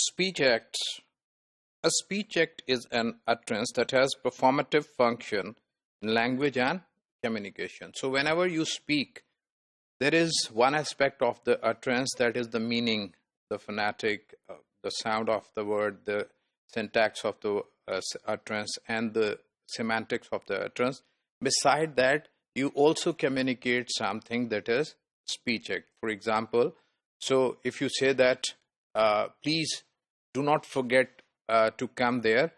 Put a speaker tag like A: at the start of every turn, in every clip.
A: Speech acts. A speech act is an utterance that has performative function in language and communication. So whenever you speak, there is one aspect of the utterance, that is the meaning, the phonetic, the sound of the word, the syntax of the utterance, and the semantics of the utterance. Beside that, you also communicate something, that is speech act. For example, so if you say that, please do not forget to come there,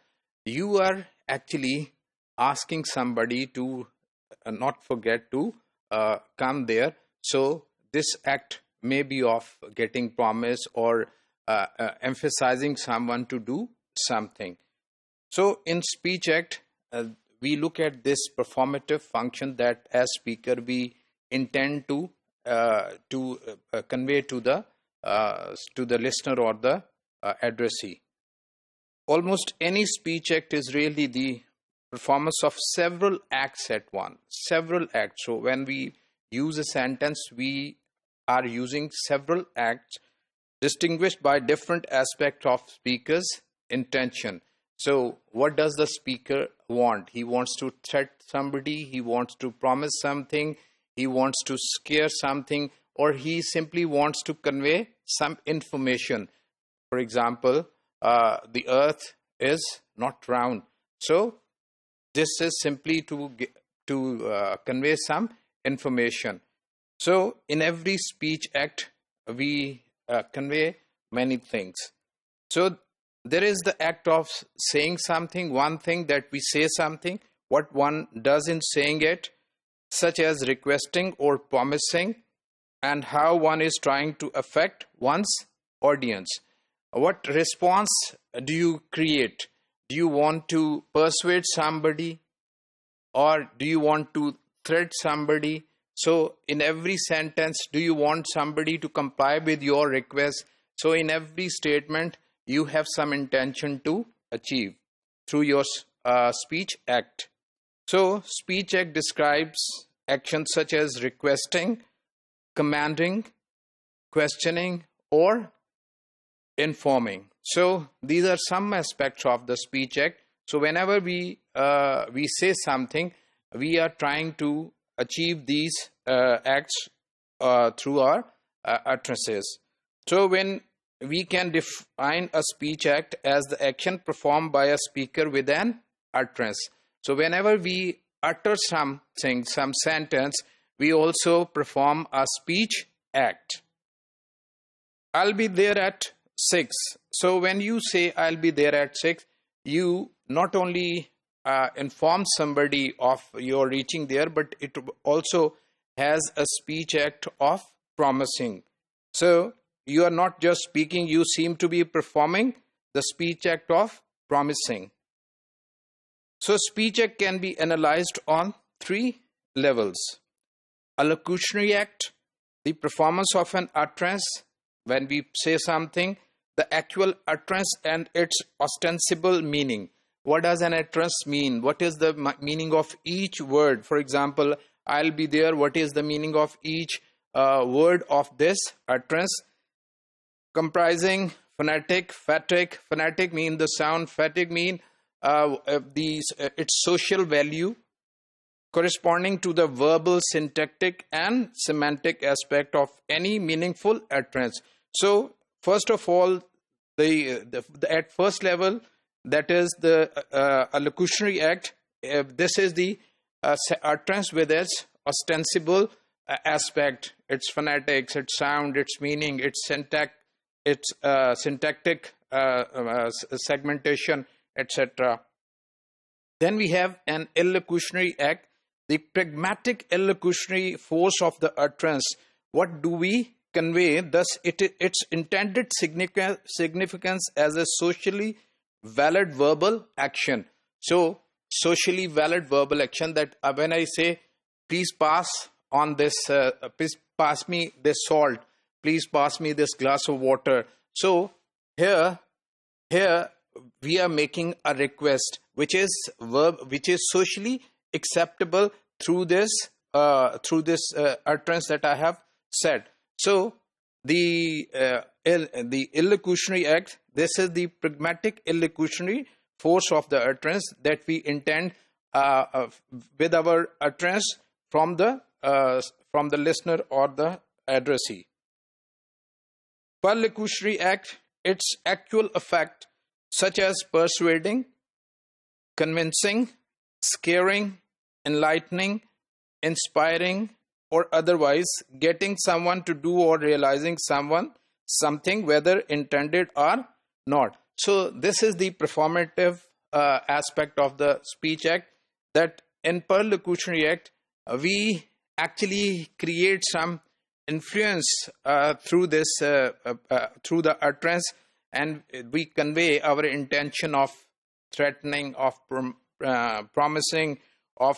A: you are actually asking somebody to not forget to come there. So this act may be of getting promise or emphasizing someone to do something. So in speech act, we look at this performative function that as speaker we intend to convey to the listener or the addressee. Almost any speech act is really the performance of several acts at once. Several acts. So when we use a sentence, we are using several acts distinguished by different aspects of speaker's intention. So what does the speaker want? He wants to threat somebody, he wants to promise something, he wants to scare something, or he simply wants to convey some information. For example, the earth is not round. So this is simply to convey some information. So in every speech act, we convey many things. So there is the act of saying something, one thing that we say something, what one does in saying it, such as requesting or promising, and how one is trying to affect one's audience. What response do you create? Do you want to persuade somebody, or do you want to threat somebody? So in every sentence, do you want somebody to comply with your request? So in every statement, you have some intention to achieve through your speech act. So speech act describes actions such as requesting, commanding, questioning, or informing. So these are some aspects of the speech act. So whenever we say something, we are trying to achieve these acts through our utterances. So when we can define a speech act as the action performed by a speaker with an utterance. So whenever we utter something, some sentence, we also perform a speech act. I'll be there at 6. So when you say I'll be there at 6, you not only inform somebody of your reaching there, but it also has a speech act of promising. So you are not just speaking, you seem to be performing the speech act of promising. So speech act can be analyzed on 3 levels. A locutionary act, the performance of an utterance when we say something, the actual utterance and its ostensible meaning. What does an utterance mean? What is the meaning of each word? For example, I'll be there. What is the meaning of each word of this utterance? Comprising phonetic, phatic. Phonetic mean the sound. Phatic mean its social value, corresponding to the verbal, syntactic, and semantic aspect of any meaningful utterance. So first of all, at first level, that is the a locutionary act. This is the utterance with its ostensible aspect, its phonetics, its sound, its meaning, its syntax, its syntactic segmentation, etc. Then we have an illocutionary act, the pragmatic illocutionary force of the utterance. What do we convey? Thus, its intended significance as a socially valid verbal action. So, socially valid verbal action, that when I say, please pass on this, please pass me this salt, please pass me this glass of water. So here we are making a request, which is socially acceptable through this utterance that I have said. So the the illocutionary act. This is the pragmatic illocutionary force of the utterance that we intend with our utterance from the listener or the addressee. Perlocutory act, its actual effect, such as persuading, convincing, scaring, enlightening, inspiring, or otherwise getting someone to do or realizing something, whether intended or not. So this is the performative aspect of the speech act, that in perlocutory act we actually create some influence through this through the utterance, and we convey our intention of threatening, of promising, of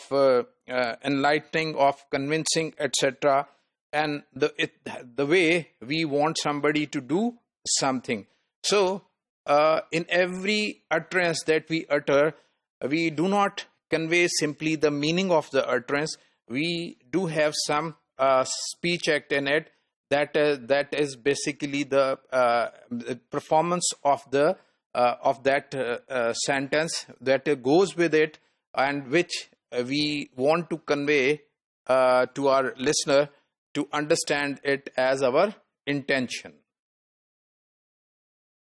A: enlightening, of convincing, etc., and the way we want somebody to do something. So in every utterance that we utter, we do not convey simply the meaning of the utterance. We do have some speech act in it that is basically the performance of that sentence that goes with it, and which we want to convey to our listener to understand it as our intention.